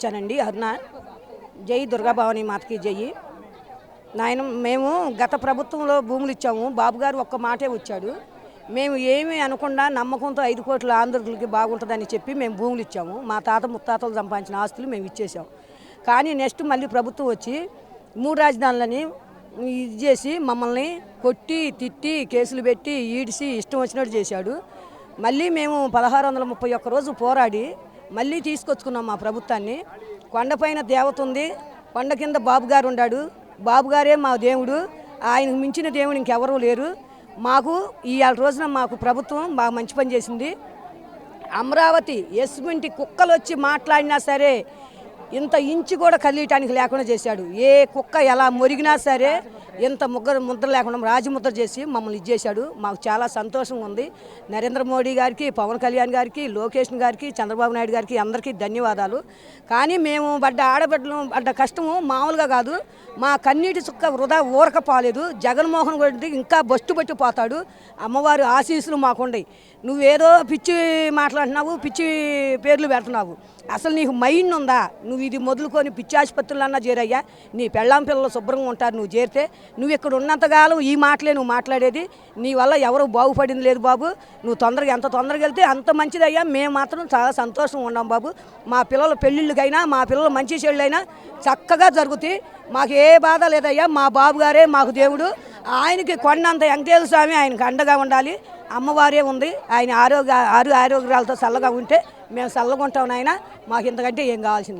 వచ్చానండి. అరుణ. జై దుర్గాభవాని మాతకి జై. నాయన మేము గత ప్రభుత్వంలో భూములు ఇచ్చాము. బాబు గారు ఒక్క మాటే వచ్చాడు. మేము ఏమీ అనకుండా నమ్మకంతో 5 కోట్ల ఆంధ్రులకి బాగుంటుందని చెప్పి మేము భూములు ఇచ్చాము. మా తాత ముత్తాతలు సంపాదించిన ఆస్తులు మేము ఇచ్చేసాం. కానీ నెక్స్ట్ మళ్ళీ ప్రభుత్వం వచ్చి 3 రాజధానులని ఇది చేసి మమ్మల్ని కొట్టి తిట్టి కేసులు పెట్టి ఈడిసి ఇష్టం వచ్చినట్టు చేశాడు. మళ్ళీ మేము 1631 రోజు పోరాడి మళ్ళీ తీసుకొచ్చుకున్నాం మా ప్రభుత్వాన్ని. కొండపైన దేవత ఉంది, కొండ కింద బాబు గారు ఉన్నాడు. బాబు గారే మా దేవుడు, ఆయనకు మించిన దేవుడు ఇంకెవరూ లేరు. మాకు ఇవాళ రోజున మాకు ప్రభుత్వం బాగా మంచి పని చేసింది. అమరావతి ఎస్మింటి కుక్కలు వచ్చి మాట్లాడినా సరే ఇంత ఇంచు కూడా కదిలియటానికి లేకుండా చేశాడు. ఏ కుక్క ఎలా మొరిగినా సరే ఇంత ముద్ర లేకుండా రాజముద్ర చేసి మమ్మల్ని ఇచ్చేశాడు. మాకు చాలా సంతోషంగా ఉంది. నరేంద్ర మోడీ గారికి, పవన్ కళ్యాణ్ గారికి, లోకేష్ గారికి, చంద్రబాబు నాయుడు గారికి అందరికీ ధన్యవాదాలు. కానీ మేము ఆడబిడ్డలు పడ్డ కష్టము మామూలుగా కాదు. మా కన్నీటి చుక్క వృధా ఊరకపోలేదు. జగన్మోహన్ రెడ్డి ఇంకా బస్టు పట్టి పోతాడు. అమ్మవారి ఆశీస్సులు మాకుండయి. నువ్వేదో పిచ్చి మాట్లాడుతున్నావు, పిచ్చి పేర్లు పెడుతున్నావు. అసలు నీకు మైండ్ ఉందా? నువ్వు ఇది మొదలుకొని పిచ్చి ఆసుపత్రులన్నా చేరయ్యా. నీ పెళ్ళాం పిల్లలు శుభ్రంగా ఉంటారు నువ్వు చేరితే. నువ్వు ఇక్కడ ఉన్నంతకాలం ఈ మాటలే నువ్వు మాట్లాడేది. నీ వల్ల ఎవరు బాగుపడింది లేదు బాబు. నువ్వు ఎంత తొందరగా వెళ్తే అంత మంచిదయ్యా. మేము మాత్రం చాలా సంతోషంగా ఉన్నాం బాబు. మా పిల్లల పెళ్ళిళ్ళకైనా మా పిల్లల మంచి చెళ్ళైనా చక్కగా జరుగుతాయి. మాకు ఏ బాధ లేదయ్యా. మా బాబు గారే మాకు దేవుడు. ఆయనకి కొండంత వెంకటేశ్వర స్వామి ఆయనకు అండగా ఉండాలి. అమ్మవారే ఉంది. ఆయన ఆరోగ్యాలతో చల్లగా ఉంటే మేము చల్లగా ఉంటాం నాయన. మాకు ఇంతకంటే ఏం కావాల్సింది.